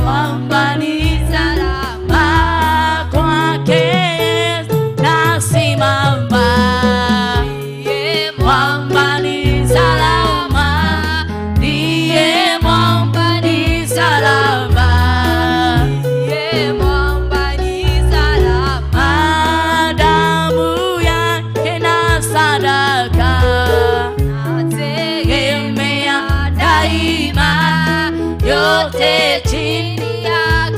mwamba ni salama, kwake nasimama. Mwamba ni salama, ndiye mwamba ni salama, mwamba ni salama. Damu yake na sadaka nategemea daima, yote chini ya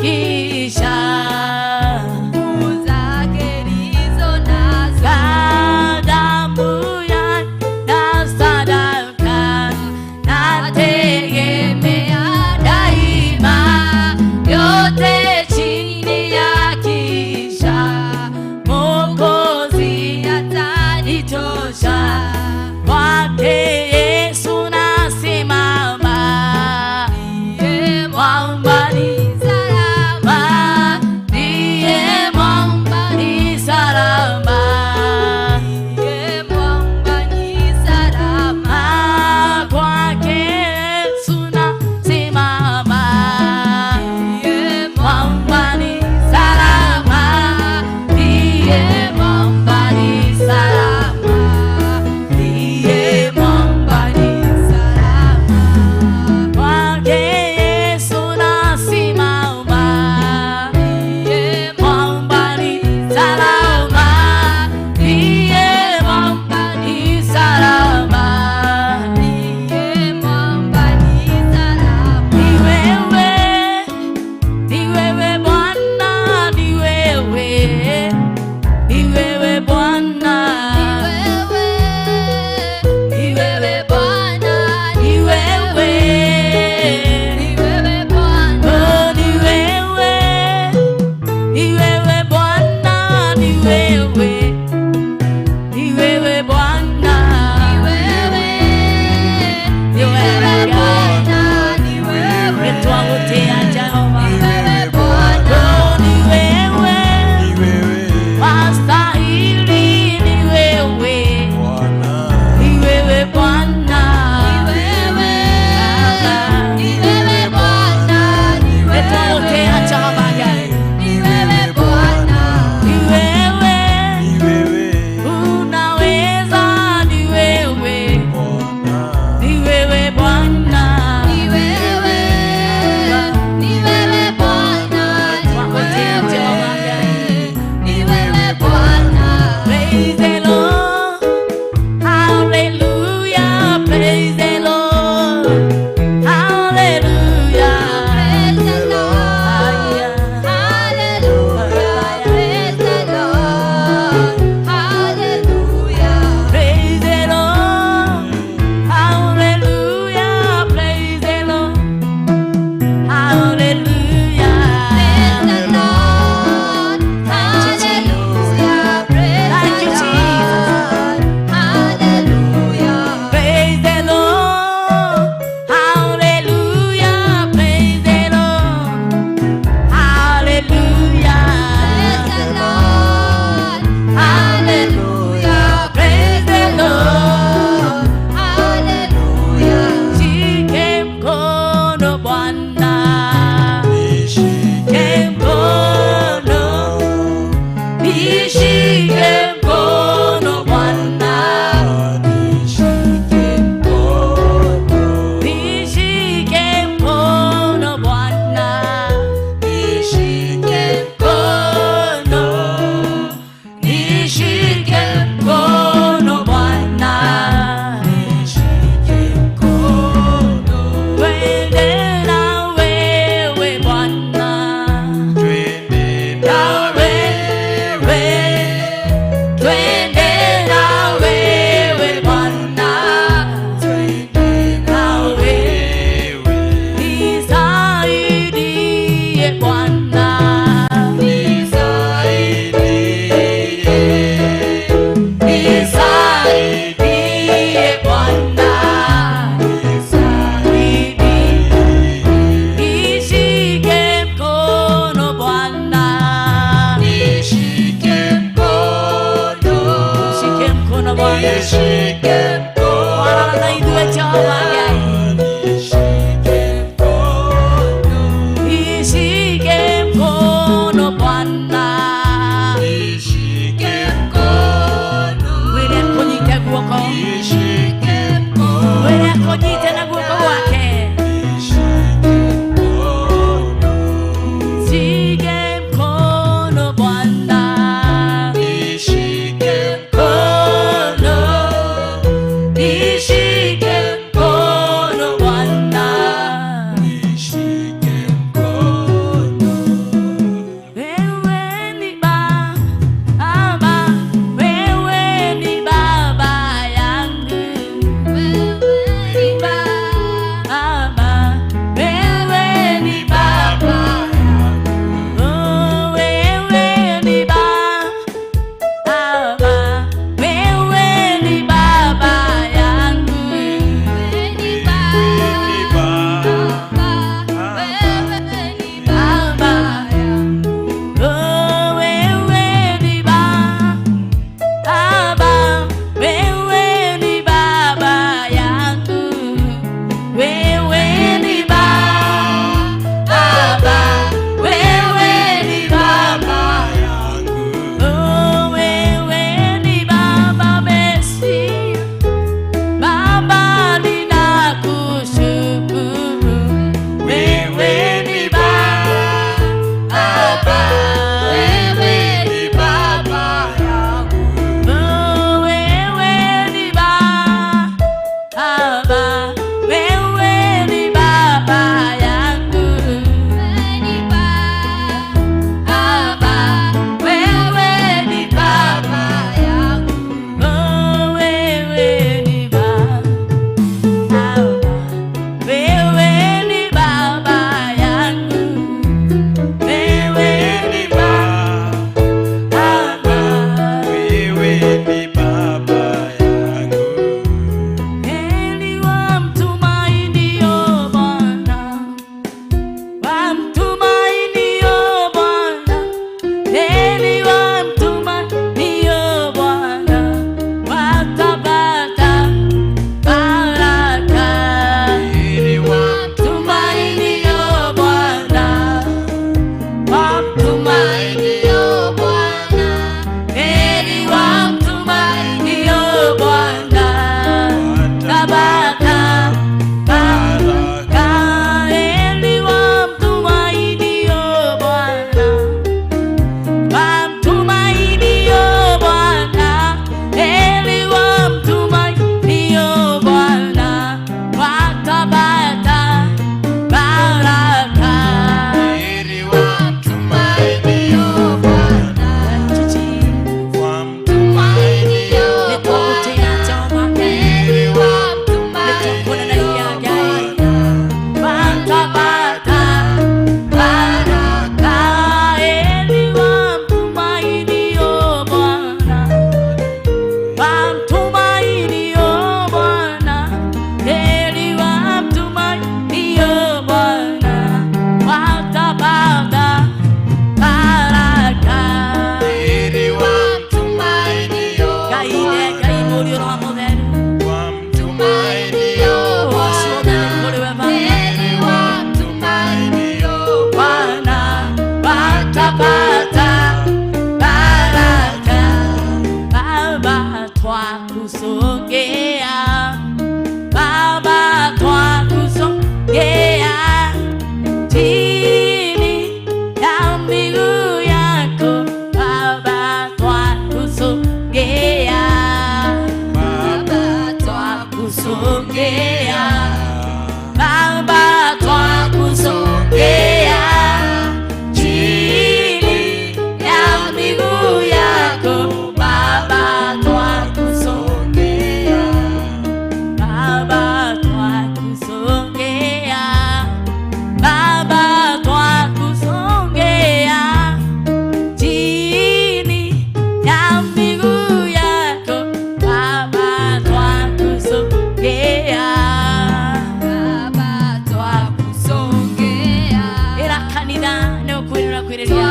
kanitha nĩ ũkwĩrĩra kwĩrĩria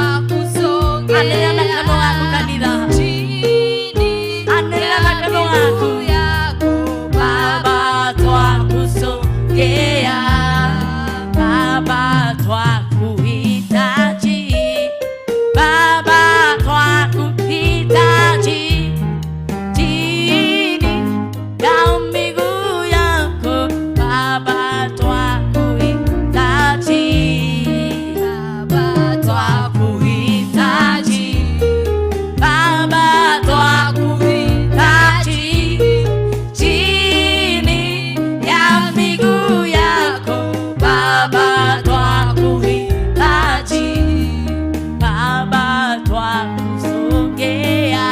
anĩrĩra na kanua gaku kanitha anĩrĩra na kanua gaku Baba twakusongea Baba twakuhitaji Baba twakuhitaji chini ya miguu yako Baba twakuhitaji Baba twakuhitaji Baba twakuhitaji chini ya miguu yako Baba twakuhitaji Baba twakusongea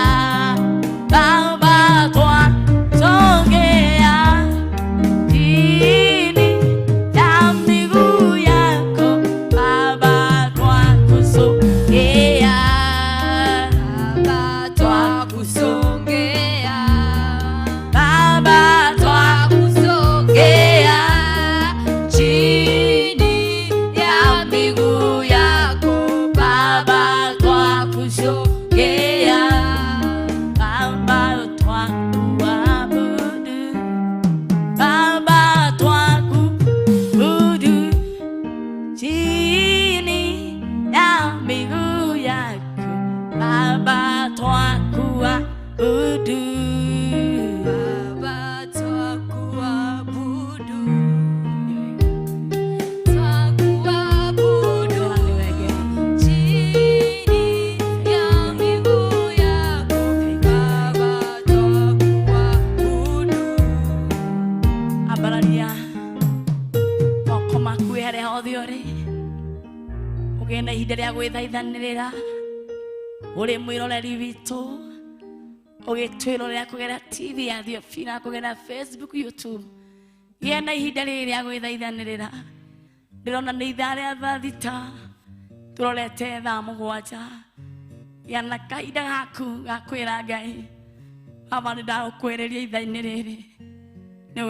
Baba twasongea chini ya miguu yako Baba twakusongea Baba twakusongea Baba twakusongea chini ya miguu yako Baba twakusongea Baba twakuabudu Baba twakuabudu chini ya miguu yako Baba twakuabudu Baba twakuabudu twakuabudu chini ya miguu yako Baba twakuabudu Abararia moko maku harĩa hothe ũrĩ ũgĩe na ihinda rĩa gwĩthaithanĩrĩra ũrĩ mwĩroreri witũ ũgĩtwĩrorera kũgerera TV ya Theophila kũgerera Facebook, YouTube gĩa na ihinda rĩrĩ rĩa gwĩthaithanĩrĩra ndĩrona nĩ ithaa rĩa thaa thita tũrorete thaa mũgwanja gĩa na kahinda gaku ga kwĩra Ngai Baba nĩ ndagũkwĩrĩria ithaa-inĩ rĩrĩ nĩ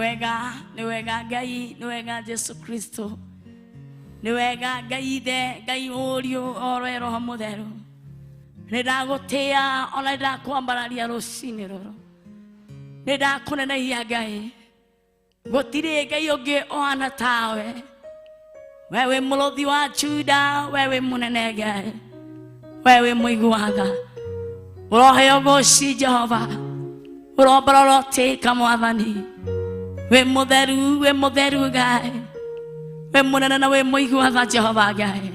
wega Ngai nĩ wega Jesu Kristo nĩ wega Ngai Ithe Ngai Mũriũ oroe Roho Mũtheru nĩ ndagũtĩa ona ndakwambararia rũcinĩ rũrũ nĩ ndakũnenehia Ngai gũtirĩ Ngai ũngĩ ũhana tawe we wĩ mũrũthi wa Juda we wĩ mũnene Ngai we wĩ mũigua-tha ũroheo ũgooci Jehova ũrombororotĩka Mwathani we mũtheru Ngai we mũnene na we mũigua-tha Jehova Ngai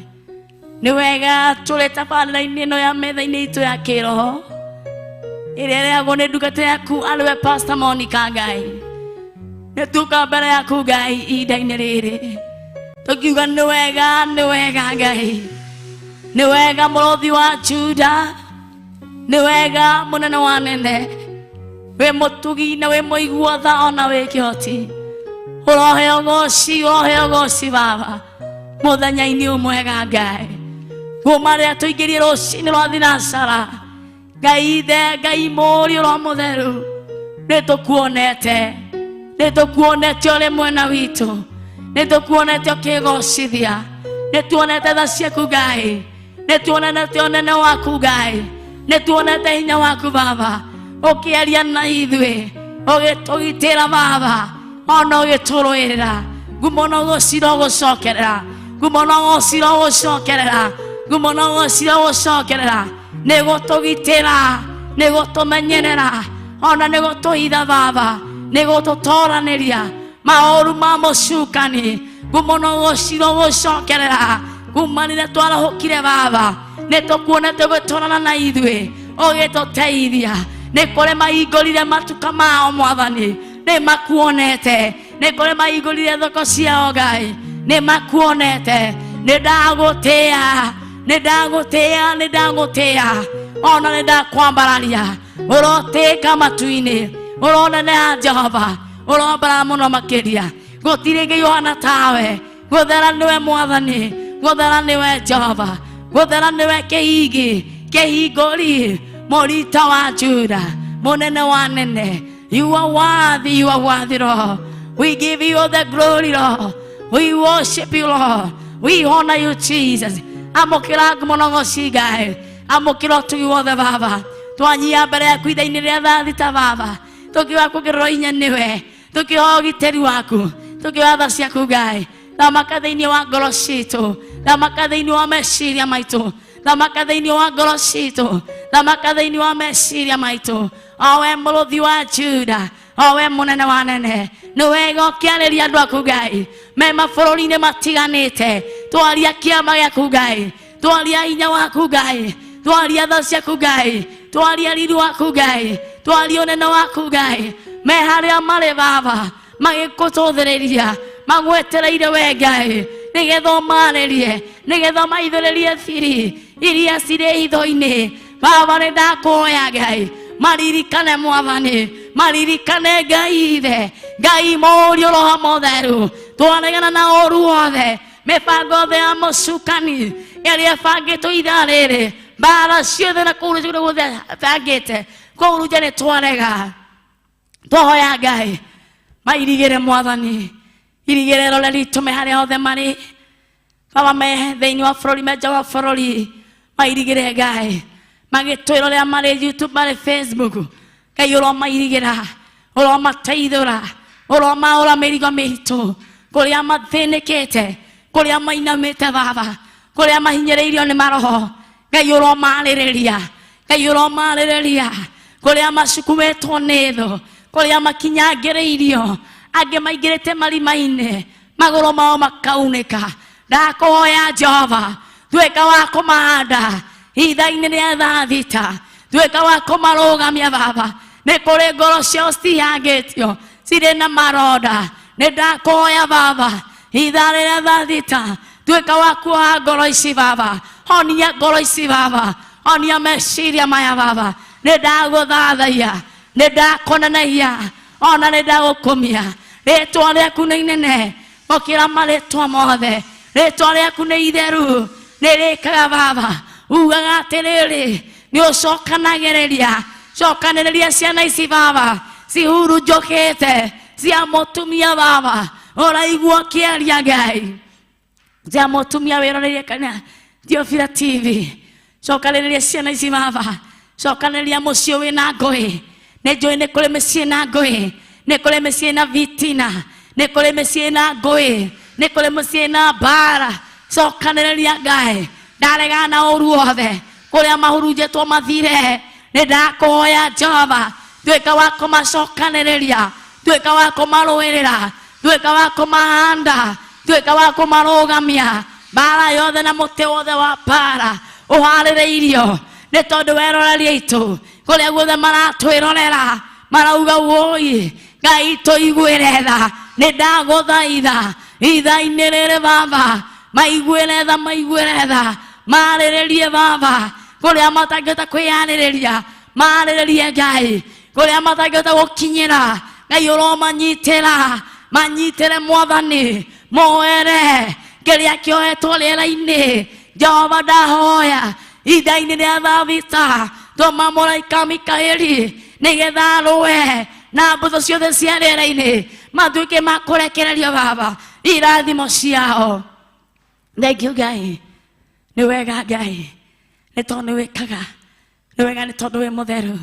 nĩ wega tũrĩ tabarĩra-inĩ ĩno ya metha-inĩ itũ ya kĩroho ĩrĩa ĩrehagwo nĩ ndungata yaku arĩwe Pastor Monica Ngai nĩ tuka mbere yaku Ngai ihinda-inĩ rĩrĩ tukiuga nĩ wega Ngai nĩ wega mũrũthi wa Juda nĩ wega mũnene wa nene we mũtugi na we mũigua-tha ona wĩ kĩhoti ũroheo ũgooci Baba mũthenya-inĩ ũmwega Ngai kuma rĩrĩa tũingĩrie rũcinĩ rwa thinacara Ngai Ithe Ngai Mũriũ Roho Mũtheru nĩ tũkuonete ũrĩ mwena witũ nĩ tũkuonete ũkĩgocithia nĩ tuonete tha ciaku Ngai nĩ tuonete ũnene waku Ngai nĩ tuonete hinya waku Baba ũkĩaria na ithuĩ ũgĩtũgitĩra Baba ona ũgĩtũrũĩrĩra ngumo na ũgocira ũgũcokerera ngumo na ũgocira ũgũcokerera ngumo na ũgocira ũgũcokerera nĩ gũtũgitĩra nĩ gũtũmenyerera ona nĩ gũtũhitha Baba nĩ gũtũtoranĩria maũru ma mũcukani ngumo na ũgocira ũgũcokerera kuma rĩrĩa twarahũkire Baba nĩ tũkuonete ũgĩtwarana na ithuĩ ũgĩtũteithia nĩ kũrĩ mahingũrire matuka mao Mwathani nĩ makuonete nĩ kũrĩ mahingũrire thoko ciao Ngai nĩ makuonete nĩ ndagũtĩa ona nĩ ndakwambararia ũrotĩka matu-inĩ ũroneneha Jehova ũrombara mũno makĩria gũtirĩ Ngai ũhana tawe gũthera nĩwe Mwathani gũthera nĩwe Jehova gũthera nĩwe kĩhingũri mũrita wa Juda mũnene wa nene you are worthy Lord we give you all the glory Lord we worship you Lord we honor you Jesus amukira ngumonogoci Ngai, amukira utugi wothe Baba, twanyia mbere yaku ithainĩ rĩa thathita Baba, tukiuga kugererwo hinya niwe, tukihoya ũgitĩri waku, tukiuga tha ciaku Ngai, thamaka thĩinĩ wa ngoro citũ, thamaka thĩinĩ wa meciria maitũ, thamaka thĩinĩ wa ngoro citũ, thamaka thĩinĩ wa meciria maitũ. O we mũrũthi wa Juda, o we mũnene wa nene, nĩ wega ũkĩarĩria andũ aku Ngai me mabũrũri-inĩ matiganĩte, twaria kĩama gĩaku Ngai, twaria hinya waku Ngai, twaria tha ciaku Ngai, twaria riri waku Ngai, twaria ũnene waku Ngai, me harĩa marĩ Baba magĩgũtũthĩrĩria, magwetereire we Ngai, nĩgetha ũmarĩrie, nĩgetha maithũrĩrie thiri iria cirĩ hitho-inĩ. Baba nĩ ndakũhoya Ngai, maririkane Mwathani, maririkane Ngai Ithe, Ngai Mũriũ, Roho Mũtheru, twaregana na ũru wothe, mĩbango yothe ya mũcukani ĩrĩa ĩbangĩtwo ithaa rĩrĩ, mbara ciothe na kũu nĩ guothe bangĩte, kũu nja nĩ twarega. Twahoya Ngai mairigĩre Mwathani, irigĩre roreri ritũ harĩa hothe marĩ Baba, me thĩinĩ wa bũrũri, me nja wa bũrũri, mairigĩre Ngai, magĩtwĩrorera marĩ YouTube, marĩ Facebook, Ngai ũromairigĩra, ũromateithũra, ũromaũra mĩrigo mĩritũ, kũrĩa mathĩnĩkĩte, kũrĩa mainamĩte Baba, kũrĩa mahinyĩrĩirio nĩ maroho, Ngai ũromarĩrĩria, Ngai ũromarĩrĩria, kũrĩa macukumĩtwo nĩ thũ, kũrĩa makinyangĩrĩirio, angĩ maingĩrĩte marima-inĩ, magũrũ mao makaunĩka. Ndakũhoya Jehova, tuĩka wa kũmahanda ithaa-inĩ rĩa thathita, tuĩka wa kũmarũgamia Baba, nĩ kũrĩ ngoro ciao citihangĩtio, cirĩ na maronda. Nĩ ndakũhoya Baba, ithaa rĩrĩa thathita, tuĩka wa kuoha ngoro ici Baba, honia ngoro ici Baba, honia meciria maya Baba. Nĩ ndagũthathaiya, nĩ ndakũneneia, ona nĩ ndagũkumia. Rĩtwa rĩaku nĩ inene gũkĩra marĩtwa mothe, rĩtwa rĩaku nĩ itheru, nĩ rĩkaga Baba, ugaga atĩrĩrĩ, nĩ ũcokanagĩrĩria, cokanĩrĩria ciana ici Baba, cihurunjũkĩte cia mũtumia Baba, ũraigua kĩaria Ngai, cia mũtumia wĩroreire kana Theophila TV, cokanĩrĩria ciana ici Baba, cokanĩrĩria mũciĩ wĩna ngũĩ. Nĩ njũĩ nĩ kũrĩ mĩciĩ na ngũĩ, nĩ kũrĩ mĩciĩ na vitina, nĩ kũrĩ mĩciĩ na ngũĩ, nĩ kũrĩ mĩciĩ na mbara. Cokanĩrĩria Ngai, ndaregana na ũru wothe, kũrĩa mahurunjĩtwo mathire. Nĩ ndakũhoya Jehova, tuĩka wa kũmacokanĩrĩria, tuĩka wa kũmarũĩrĩra, tuĩka wa kũmahanda, tuĩka wa kũmarũgamia. Mbara yothe na mũtĩ wothe wa mbara ũharĩrĩirio, nĩ tondũ weroreri aitũ kũrĩa guothe maratwĩrorera marauga woi Ngai tũiguĩre tha. Nĩ ndagũthaitha ithaa-inĩ rĩrĩ Baba, maiguĩre tha, maiguĩre tha, marĩrĩrie Baba, kũrĩa matangĩhota kwĩyanĩrĩria, marĩrĩrie Ngai, kũrĩa matangĩhota gũkinyĩra, Ngai ũromanyitĩra, manyitĩre Mwathani, moere kĩrĩa kĩohetwo rĩera-inĩ. Jehova ndahoya ithaa-inĩ rĩa thathita, tũma mũraika Mikaeli nĩgetha arũe na mbũtũ ciothe cia rĩera-inĩ, matuĩke ma kũrekererio Baba irathimo ciao. Thank you Ngai, nĩ wega Ngai, nĩ tondũ nĩ wĩkaga, nĩ wega nĩ tondũ wĩ mũtheru,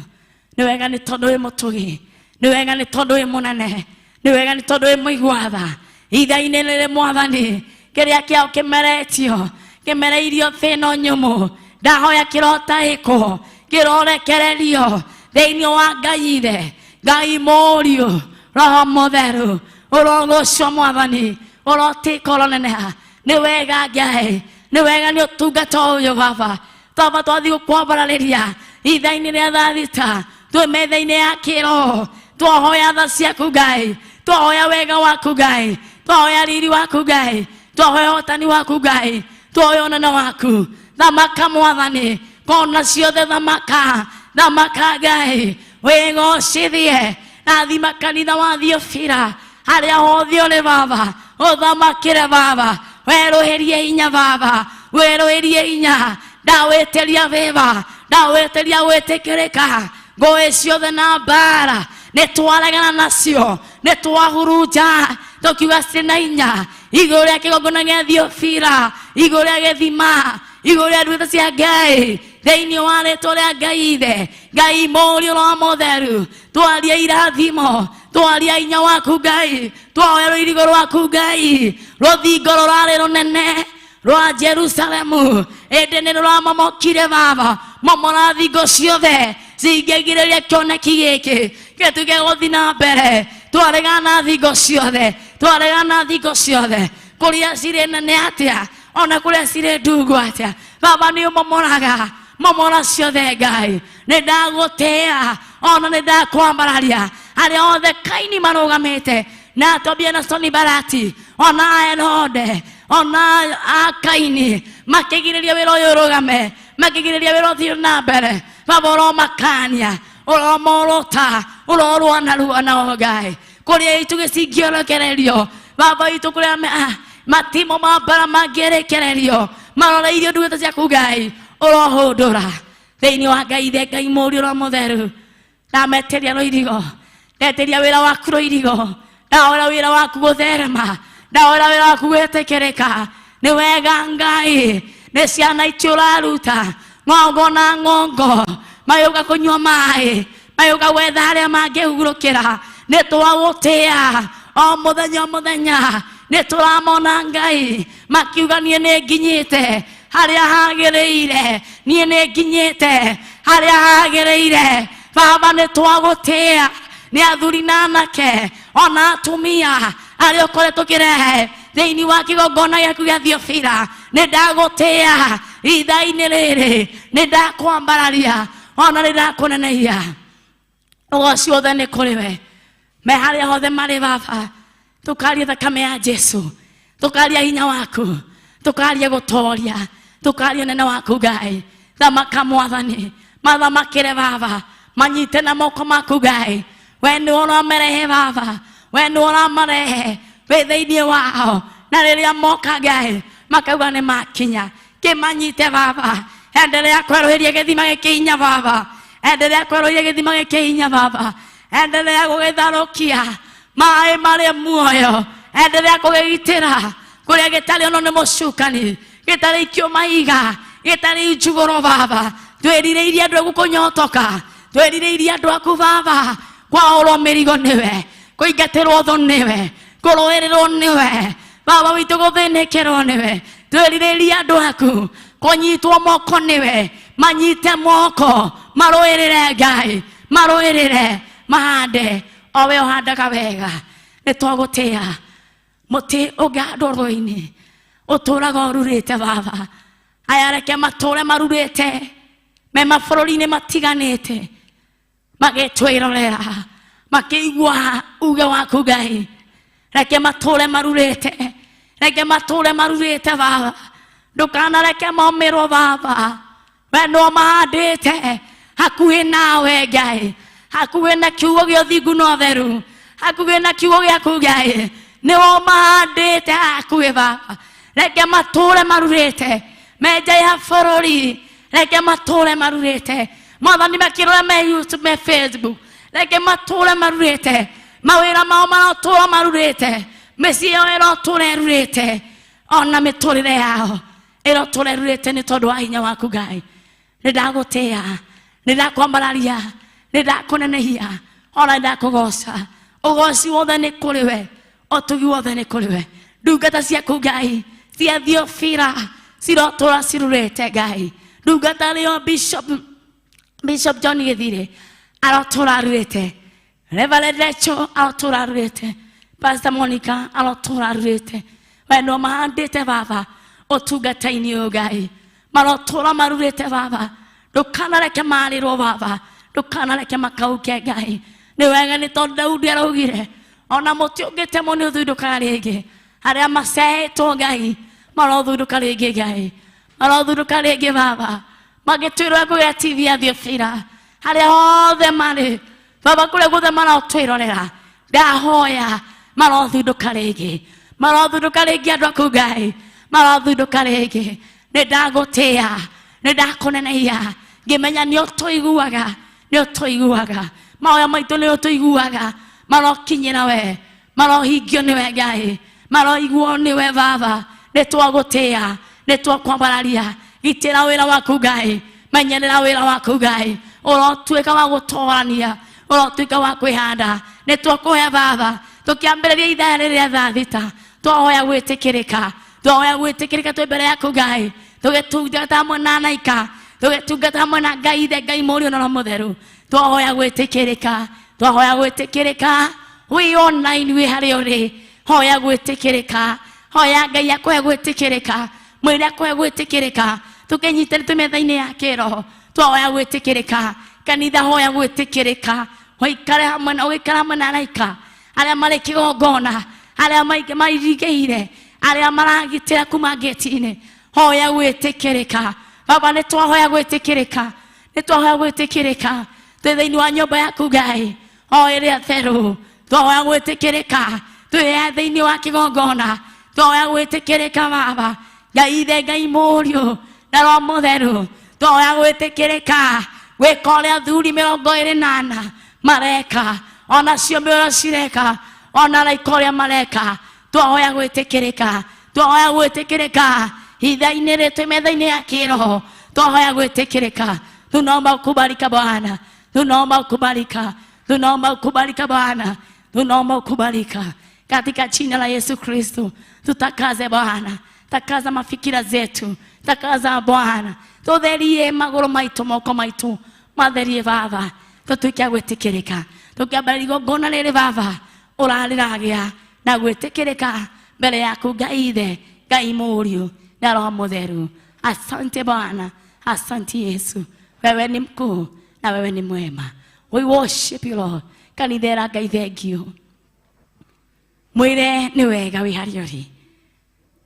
nĩ wega nĩ tondũ wĩ mũtugi, nĩ wega nĩ tondũ wĩ mũnene, nĩ wega nĩ tondũ wĩ mũigua-tha. Ithaa-inĩ rĩrĩ Mwathani, kĩrĩa kĩao kĩmeretio, kĩmereirio thĩno nyũmũ, ndahoya kĩrotahĩkwo, kĩrorekererio thĩinĩ wa Ngai Ithe, Ngai Mũriũ, Roho Mũtheru, ũrogocwo Mwathani, ũrotĩka ũroneneha. Nĩ wega Ngai, nĩ wega nĩ ũtungata ũyũ Baba, Baba twathiĩ gũkwambarĩria ithaa-inĩ rĩa thathita, twĩ metha-inĩ ya kĩroho, twahoya tha ciaku Ngai, twahoya wega waku Ngai, twahoya riri waku Ngai, twahoya ũhotani waku Ngai, twahoya ũnene waku. Thamaka Mwathani, kona ciothe thamaka, thamaka Ngai, wĩgocithie, rathima kanitha wa Theophila, harĩa hothe ũrĩ Baba, ũthamakĩre Baba, werũhĩrie hinya Baba, werũhĩrie hinya, ndawĩtĩria wĩba, ndawĩtĩria gwĩtĩkĩrĩka. Ngũĩ ciothe na mbara nĩ twaregana nacio, nĩ twahurunja, tũkiuga ciĩ na hinya igũrũ rĩa kĩgongona gĩa Theophila, igũrũ rĩa gĩthima, igore andwita cia Ngai thĩinĩ wa rĩĩtwa rĩa Ngai Ithe, Ngai Mũriũ na Mũtheru, twaria irathimo, twaria hinya waku Ngai, twoe rũirigo rwaku Ngai, rũthingo rũrarĩ rũnene rwa Jerusalemu ĩndĩ nĩ rũramomokire Baba, momora thingo ciothe cingĩgirĩrĩria kĩoneki gĩkĩ gĩtuĩke gũthiĩ na mbere, twaregana thingo ciothe, twaregana thingo ciothe kũrĩa cirĩ nene atĩa ona kũrĩa cirĩ ndungu atĩa, Baba nĩ ũmomoraga, momora ciothe Ngai, nĩ ndagũtĩĩa ona nĩ ndakwambararia arĩa othe Kaini marũgamĩte na Tobia na Sonibarati ona Herode ona Kaini makĩgirĩrĩria wĩra ũyũ ũrũgame, makĩgirĩrĩria wĩra ũthiĩ na mbere, Baba ũromakania, ũromorota, ũrorũana nao Ngai, kũrĩa itu gĩcingĩorokererio Baba itu kũrĩa matimo ma mbara mangĩrekererio maroreirio ndungata ciaku Ngai, ũrohũndũra thĩinĩ wa Ngai Ithe, Ngai Mũriũ na Mũtheru, ndameteria rũirigo, ndeteria wĩra waku rũirigo, ndahoera wĩra waku gũtherema, ndahoera wĩra waku gwĩtĩkĩrĩka, nĩ wega Ngai, nĩ ciana itũ ũraruta ng'ongo na ng'ongo, magĩũka kũnyua maĩ, magĩũka gwetha arĩa mangĩhurũkĩra, nĩ twagũtĩĩa o mũthenya, nĩ tũramona Ngai makiuga niĩ nĩ nginyĩte harĩa hagĩrĩire, niĩ nĩ nginyĩte harĩa hagĩrĩire, Baba nĩ twagũtĩĩa, nĩ athuri na anake ona atumia arĩa ũkoretwo ũkĩrehe thĩinĩ wa kĩgongona gĩaku gĩa Thiofira, nĩ ndagũtĩĩa ithaa-inĩ rĩrĩ, nĩ ndakwambararia ona nĩ ndakũneneia, ũgoci wothe nĩ kũrĩ we, me harĩa hothe marĩ Baba, tũkaria thakame ya Jesu, tũkaria hinya waku, tũkaria gũtoria, tũkaria nene waku Ngai, thamaka Mwathani, mathamakĩre Baba, manyite na moko maku Ngai, we nĩ ũramarehe Baba, we nĩ ũramarehe wĩ thĩinĩ wao, na rĩrĩa moka Ngai makauga nĩ makinya, kĩmanyite Baba, endelea kwerũhĩria gĩthima gĩkĩ hinya Baba, endelea kwerũhĩria gĩthima gĩkĩ hinya Baba, endelea gũgĩtharũkia maĩ marĩa muoyo, endelea kũgĩgitĩra kũrĩa gĩtarĩ ono nĩ mũcukani, gĩtarĩ ikio maiga, gĩtarĩ njugũro Baba, twĩrirĩirie andũ gũkũnyotoka, twĩrirĩirie andũ aku Baba, kwaũrwo mĩrigo nĩwe, kũingatĩrwo thũ nĩwe, kũrũĩrĩrwo nĩwe, Baba witũ gũthĩnĩkĩrwo nĩwe, twĩrirĩirie andũ aku, kũnyitwo moko nĩwe, manyite moko, marũĩrĩre Ngai, marũĩrĩre mahande, o we ũhandaga wega, nĩ twagũtĩĩa, mũtĩ ũngĩhandwo rũĩ-inĩ ũtũraga ũrurĩte Baba, aya reke matũre marurĩte me mabũrũri-inĩ matiganĩte, magĩtwĩrorera, makĩigua uge waku Ngai, reke matũre marurĩte, reke matũre marurĩte Baba, ndũkanareke maumĩrwo Baba, we nĩwe mahandĩte hakuhĩ nawe Ngai, hakuhĩ na kiugo gĩa ũthingu na ũtheru, hakuhĩ na kiugo gĩaku Ngai, nĩwe mahandĩte hakuhĩ Baba, reke matũre marurĩte, menja ya bũrũri, reke matũre marurĩte, Mwathani makĩrora me YouTube, me Facebook, reke matũre marurĩte, mawĩra mao maratũra marurĩte, mĩciĩ yao ĩrotũra ĩrurĩte, ona mĩtũrĩre yao ĩrotũra ĩrurĩte nĩ tondũ wa hinya waku Ngai, nĩ ndagũtĩĩa, nĩ ndakwambararia, nĩ ndakũnenehia, ona nĩ ndakũgoca, ũgoci wothe nĩ kũrĩ we, ũtugi wothe nĩ kũrĩ we, ndungata ciaku Ngai cia Thiofira cirotũra cirurĩte Ngai, ndungata rĩo Bishop John Gĩthirĩ arotũra arurĩte, Reverend Rachel arotũra arurĩte, Pastor Monica arotũra arurĩte, we nĩwe mahandĩte Baba ũtungata-inĩ ũyũ Ngai, marotũra marurĩte Baba, ndũkanareke marĩrwo Baba, ndũkanareke makauke Ngai, nĩ wega nĩ tondũ Daudi araugire ona mũtĩ ũngĩtemwo nĩ ũthundũkaga rĩngĩ, arĩa macehetwo Ngai marothundũka rĩngĩ Ngai, marothundũka rĩngĩ Baba, magĩtwĩrwo kũgĩa TV ya Thiofira, harĩa hothe marĩ Baba, kũrĩa guothe marotwĩrorera, ndahoya marothundũka rĩngĩ, marothundũka rĩngĩ andũ aku Ngai, marothundũka rĩngĩ, nĩ ndagũtĩĩa, nĩ ndakũneneia, ngĩmenya nĩ ũtũiguaga, nĩ ũtũiguaga, mahoya maitũ nĩ ũtũiguaga, marokinyĩra we, marohingio nĩwe Ngai, maroiguo nĩwe Baba, nĩ twagũtĩĩa, nĩ twakwambararia, gitĩra wĩra waku Ngai, menyerera wĩra waku Ngai, ũrotuĩka wa gũtũrania, ũrotuĩka wa kwĩhanda. Nĩ twakũhe Baba, tũkĩambĩrĩria ithaa rĩrĩa thaa thita, twahoya gwĩtĩkĩrĩka, twahoya gwĩtĩkĩrĩka twĩ mbere yaku Ngai, tũgĩtungata hamwe na anaika, tũgĩtungata hamwe na Ngai Ithe, Ngai Mũriũ na Roho Mũtheru, twahoya gwĩtĩkĩrĩka, twahoya gwĩtĩkĩrĩka. Wĩ online wĩ harĩa ũrĩ, hoya gwĩtĩkĩrĩka, hoya Ngai akũhe gwĩtĩkĩrĩka, mwĩre akũhe gwĩtĩkĩrĩka, tũkĩnyitĩrĩte metha-inĩ ya kĩroho, twahoya gwĩtĩkĩrĩka. Kanitha hoya gwĩtĩkĩrĩka, ũikare hamwe na ũikare hamwe na araika arĩa marĩ kĩgongona, arĩa mairigĩire, arĩa maragitĩra kuma ngĩti-inĩ, hoya gwĩtĩkĩrĩka. Baba nĩ twahoya gwĩtĩkĩrĩka, nĩ twahoya gwĩtĩkĩrĩka twĩ thĩinĩ wa nyũmba yaku Ngai o ĩrĩa theru, twahoya gwĩtĩkĩrĩka twĩ thĩinĩ wa kĩgongona, twahoya gwĩtĩkĩrĩka Baba, Ngai Ithe, Ngai Mũriũ na Roho Mũtheru, twahoya gwĩtĩkĩrĩka gwĩka ũrĩa athuri 24 mareka, ona ciũmbe cireka, ona araika ũrĩa mareka, twahoya gwĩtĩkĩrĩka, twahoya gwĩtĩkĩrĩka ithaa-inĩ rĩtũ metha-inĩ ya kĩroho, twahoya gwĩtĩkĩrĩka. Tunaomba ukubalika Bwana, tunaomba ukubalika, tunaomba ukubalika Bwana, tunaomba ukubalika katika jina la Yesu Kristo. Tutakaze Bwana, takaza mafikira zetu, takaza Bwana, tutherie magũrũ maitũ, moko maitũ matherie Baba, tũtuĩke gwĩtĩkĩrĩka, tũkĩambĩrĩria igongona rĩrĩ Baba ũrarĩragĩa na gwĩtĩkĩrĩka mbere yaku Ngai Ithe, Ngai Mũriũ na Roho Mũtheru. Asante Bwana, asante Yesu, wewe ni mkuu na wewe ni mwema. We worship you Lord. Kanithera Ngai thank you. Mwĩre nĩ wega wĩ harĩa ũrĩ,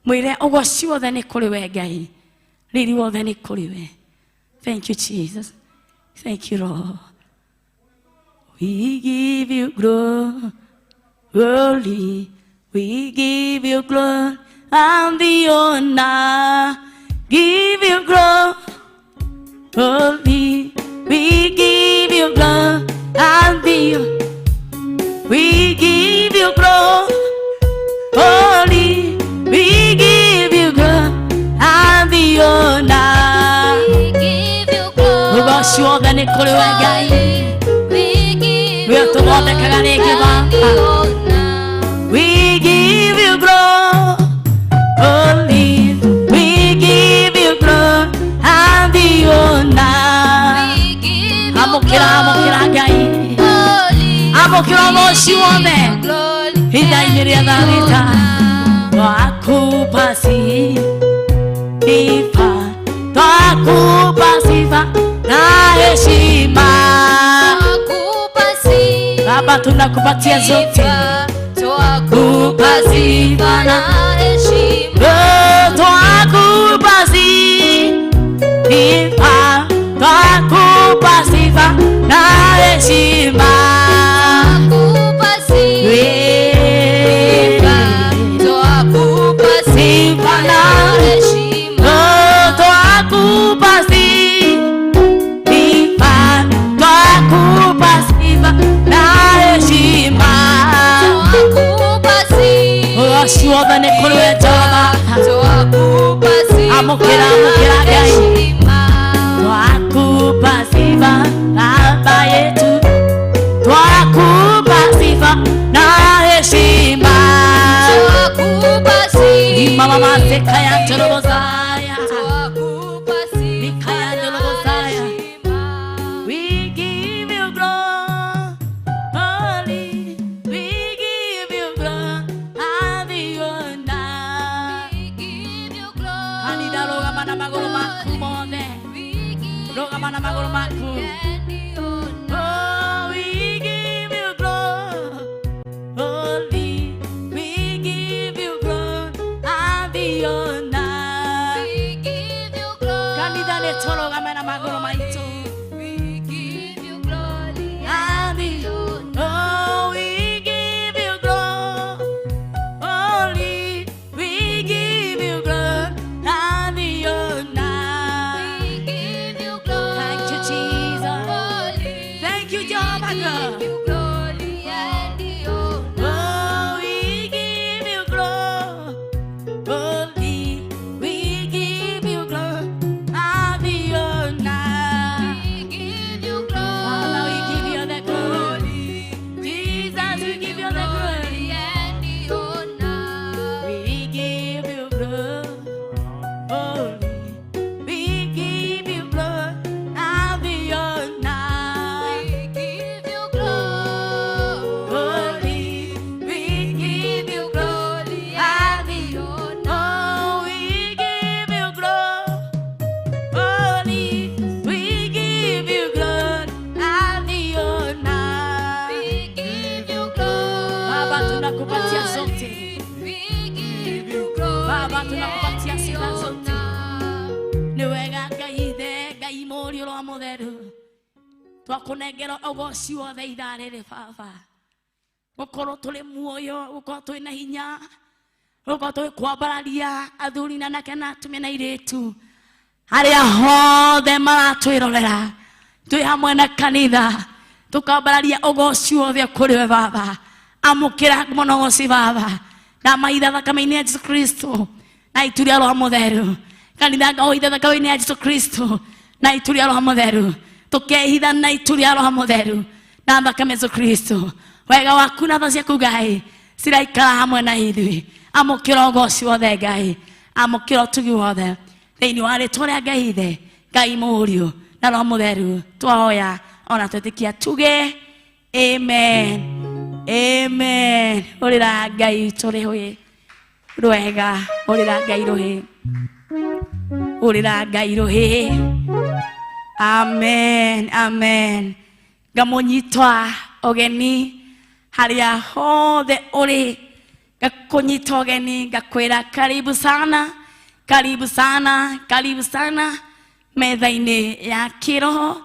mwĩre ũgoci wothe nĩ kũrĩ we Ngai, riri wothe nĩ kũrĩ we. Thank you Jesus, thank you Lord. We give you glory, we give you glory and the honor, give you glory, we give you glory and the honor, we give you glory, we give you glory and the honor, we give you glory. Ugoci wothe nĩ kũrĩ we Ngai, we tũthondekaga rĩngĩ Baba, we give you glory, we give you glory and the honor. Amũkĩra Ngai, amũkĩra ũgoci wothe ithaa-inĩ rĩa thaa thita, twakupa sifa, twakupa sifa na heshima Baba, tunakupatia zote, twakupa sifa na heshima, twakupa sifa, twakupa sifa na heshima, twakupa sifa na heshima, twakupa sifa, twakupa sifa na heshima, ugoci wothe nĩ kũrĩ we Jehova, amũkĩra Ngai, twakupa sifa Baba yetu, twakupa sifa na heshima, Mama Masekaya Njorobozaya, Mikaya Njorobozaya. We give you glory, we give you glory and the honor. Kanitha rũgama na magũrũ maku mothe, rũgama na magũrũ maku. Oh, we give you glory, we give you glory and the honor. Kanitha nĩ tũrũgame na magũrũ maitũ. Oh, we give you glory, we give you glory and the honor. Thank you Jesus, thank you Jehovah God. Oh, we give you glory, we give you glory Baba, tunakupatia sifa zote. Ni wega Ngai ithe, Ngai mũriũ wa mũtheru. Twakunengera ũgoci wothe ithaa rĩrĩ Baba. Gũkorwo tũrĩ muoyo, gũkorwo twĩ na hinya, gũkorwo twĩ kwambararia athuri na anake na atumia na airĩtu. Harĩa hothe maratwĩrorera, twĩ hamwe na kanitha, tukambararia ũgoci wothe kũrĩ we Baba. Amũkĩra mũnogoci Baba, na maitha thakame-inĩ ya Jesu Kristo, na itu rĩa Roho Mũtheru. Kanitha ngahoitha thakame-inĩ ya Jesu Kristo, na itu rĩa Roho Mũtheru. Tukehitha na itu rĩa Roho Mũtheru, na thakame Jesu Kristo. Wega waku na tha ciaku Ngai ciraikara hamwe na ithuĩ. Amũkĩra ũgoci wothe Ngai, amũkĩra ũtugi wothe thĩinĩ wa rĩĩtwa rĩa Ngai ithe, Ngai mũriũ na Roho Mũtheru. Twahoya ona twĩtĩkia tuge amen. Amen. Ũrĩra Ngai tũrĩ rwega, ũrĩra Ngai rũhĩ, ũrĩra Ngai rũhĩ. Amen, amen. Ngamũnyitwa ũgeni harĩa hothe ũrĩ, ngakũnyita ũgeni ngakwĩra karibu sana, karibu sana, karibu sana metha-inĩ ya kĩroho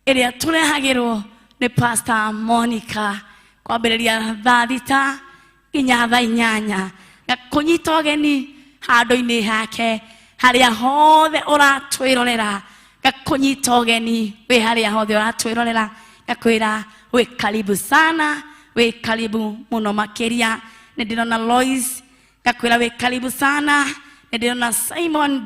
ĩrĩa tũrehagĩrwo nĩ Pastor Monica kwambĩrĩria thaa thita nginya thaa inyanya. Ngakũnyita ũgeni handũ-inĩ hake harĩa hothe ũratwĩrorera, ngakũnyita ũgeni wĩ harĩa hothe ũratwĩrorera, ngakwĩra wĩ karibu sana, wĩ karibu mũno makĩria. Nĩndĩrona Lois, ngakwĩra wĩ karibu sana. Nĩndĩrona Simon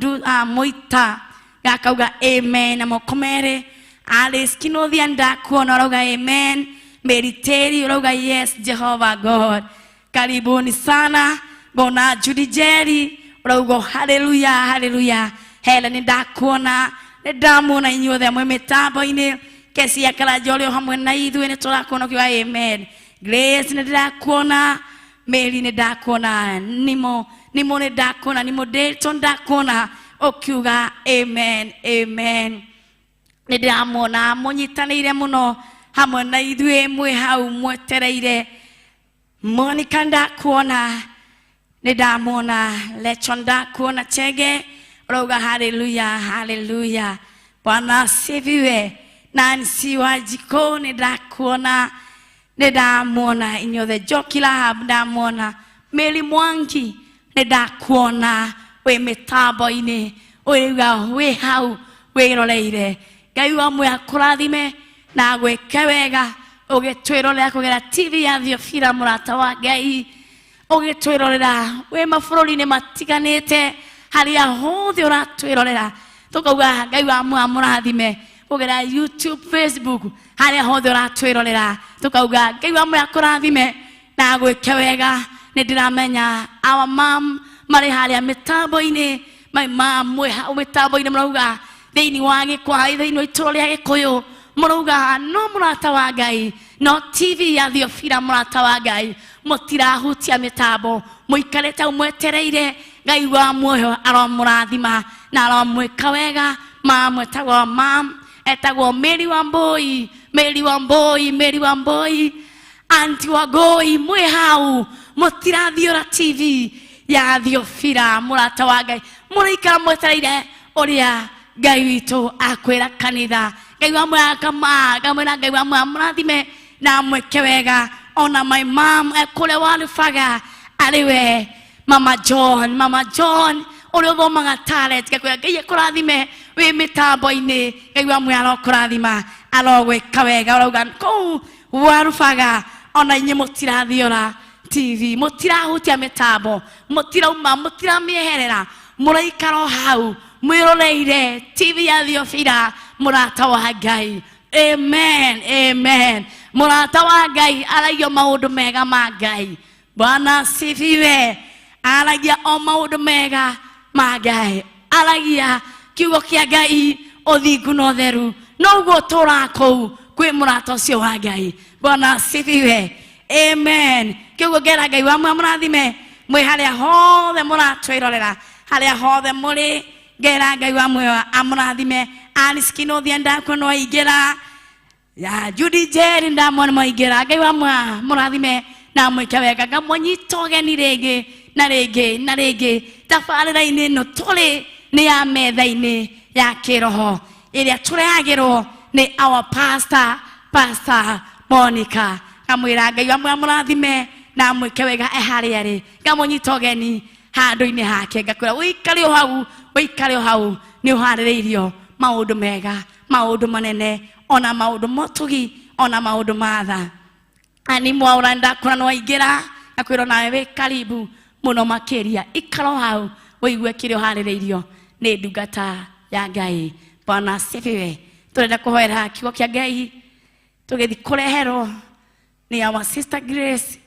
Moita, ngakauga amen na moko merĩ. Alice Kinothia ndakuona ũrauga amen. Mary Terry ũrauga yes Jehovah God. Karibuni sana. Ngona Judy Jerry ũrauga hallelujah, hallelujah. Helen ndakuona, nĩndamwona inyuothe mwĩ mĩtambo-inĩ. Kesia Karanja ũrĩ hamwe na ithuĩ nĩtũrakuona ũkiuga amen. Grace nĩndĩrakuona, Mary nĩndakuona, Nimo nĩndakuona, Nimo Dayton ndakuona ũkiuga amen, amen. Nĩndĩramwona mũnyitanĩire mũno hamwe na ithuĩ mwĩ hau mwetereire. Monica ndakuona, nĩndamwona Lechon ndakuona, Chege ũrauga hallelujah, hallelujah. Bwana asifiwe. Nancy Wajiko nĩndakuona, nĩndamwona inyuothe. Joki Lahab ndamwona, Mary Mwangi nĩndakuona wĩ mĩtambo-inĩ ũrauga wĩ hau wĩroreire. Ngai wa muoyo akũrathime na gwĩke wega ũgĩtwĩrorera kũgerera TV ya Thiofira mũrata wa Ngai, ũgĩtwĩrorera wĩ mabũrũri-inĩ matiganĩte harĩa hothe ũratwĩrorera. Tũkauga Ngai wa muoyo amũrathime kũgerera YouTube, Facebook, harĩa hothe ũratwĩrorera. Tũkauga Ngai wa muoyo akũrathime na gwĩke wega. Nĩndĩramenya our mom marĩ harĩa mĩtambo-inĩ, my mom mwĩ hau mĩtambo-inĩ mũrauga thĩinĩ wa Gĩkũyũ, thĩinĩ wa itũũra rĩa Gĩkũyũ mũrauga no mũrata wa Ngai, no TV ya Thiofira mũrata wa Ngai, mũtirahutia mĩtambo, mũikarĩte hau mwetereire. Ngai wa muoyo aromũrathima na aromwĩka wega. Mama etagwo mam, etagwo Mary Wambui, Mary Wambui, Mary Wambui, Aunty Wagoi mwĩ hau mũtirathiũra TV ya Thiofira mũrata wa Ngai, mũraikara mwetereire ũrĩa Ngai witũ akwĩra kanitha. Ngai wa muoyo akamwĩra Ngai wa muoyo amũrathime na mwĩke wega. Ona my mom ekũrĩa Walufaga arĩwe Mama John, Mama John ũrĩa ũthomaga talent, ngakwĩra Ngai akũrathime wĩ mĩtambo-inĩ. Ngai wa muoyo arokũrathima, arogwĩka wega. Ũrauga kũu Walufaga ona inyuĩ mũtirathiũra TV, mũtirahutia mĩtambo, mũtirauma, mũtiramĩeherera, mũraikara hau mwĩroreire TV ya Thiofira mũrata wa Ngai. Amen, amen. Mũrata wa Ngai aragia maũndũ mega ma Ngai. Bwana asifiwe. Aragia o maũndũ mega ma Ngai, aragia kiugo kĩa Ngai ũthingu na ũtheru. Noguo tũra kũu kwĩ mũrata ũcio wa Ngai. Bwana asifiwe. Amen. Kiugo ngera Ngai wa muoyo amũrathime mwĩ harĩa hothe mũratwĩrorera, harĩa hothe mũrĩ, ngera Ngai wa muoyo amũrathime. Alice Kinothia ndakuona waingĩra, ya Judy Jerry ndamwona waingĩra. Ngai wa muoyo amũrathime na mwĩke wega. Ngamũnyita ũgeni rĩngĩ na rĩngĩ tabarĩra-inĩ ĩno tũrĩ nĩ ya metha-inĩ ya kĩroho ĩrĩa tũrehagĩrwo nĩ our pastor Monica. Ngamwĩra Ngai amũrathime na amwĩke wega harĩa arĩ, ngamũnyita ũgeni handũ-inĩ hake, ngakwĩra ũikare o hau nĩ ũharĩrĩirio maũndũ mega, maũndũ manene, ona maũndũ motugi, ona maũndũ ma tha. Ani mwaura ndakora no aingĩra, ngakwĩra nawe wĩ karibu mũno makĩria, ikara o hau wĩigue kĩrĩa ũharĩrĩirio nĩ ndungata ya Ngai. Bwana asifiwe. Tũrenda kũhoera kiugo kĩa Ngai tũgĩthiĩ kũreherwo nĩ our sister Grace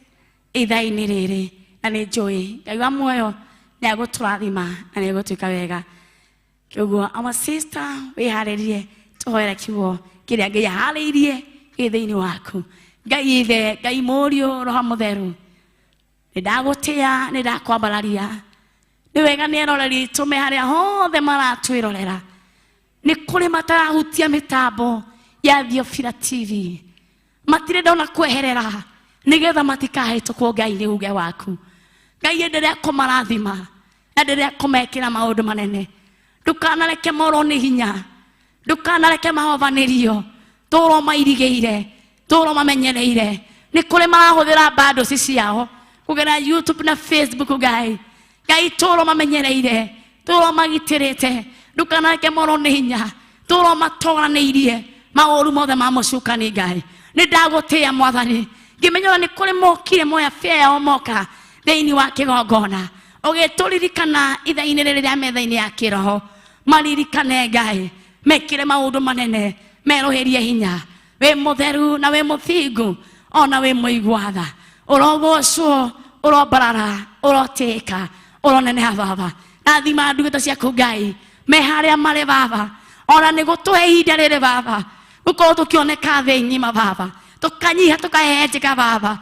ithaa-inĩ rĩrĩ, na nĩ njũĩ Ngai wa muoyo nĩ agũtũrathima na nĩ agũtwĩka wega. Kĩoguo our sister wĩharĩrie tũhoera kiugo kĩrĩa Ngai aharĩirie gĩthĩ-inĩ waku. Ngai ithe, Ngai mũriũ, Roho Mũtheru, nĩ ndagũtĩa, nĩ ndakwambararia, nĩ wega nĩ eroreri tũme harĩa hothe maratwĩrorera. Nĩ kũrĩ matarahutia mĩtambo ya Thiofila TV, matirĩ ndona kweherera nĩgetha matikahĩtũkwo Ngai nĩ uge waku. Ngai endelea kũmarathima, endelea kũmekĩra maũndũ manene. Ndũkanareke morwo nĩ hinya, ndũkanareke mahobanĩrio, tũrwo mairigĩire, tũrwo mamenyereire. Nĩ kũrĩ marahũthĩra bundles ciao kũgerera YouTube na Facebook. Ngai tũrwo mamenyereire, tũrwo magitĩrĩte, ndũkanareke morwo nĩ hinya, tũrwo matoranĩirie maũru mothe ma mũcukani. Ngai nĩ ndagũtĩa Mwathani, ngĩmenya nĩ kũrĩ mokire moya fĩa yao moka thĩinĩ wa kĩgongona, ũgĩtũririkana ithaa-inĩ rĩrĩ rĩa metha-inĩ ya kĩroho. Maririkane Ngai, mekĩre maũndũ manene, merũhĩrie hinya. Wĩ mũtheru na wĩ mũthingu, ona wĩ mũigua tha, ũrogocwo, ũrombarara, ũrotĩka, ũroneneha Baba. Rathima ndungata ciaku Ngai, me harĩa marĩ Baba, ona nĩ gũtũhe ihinda rĩrĩ Baba, gũkorwo tũkĩoneka thĩ ng'ima Baba, tũkanyiha tũkahenjeka Baba.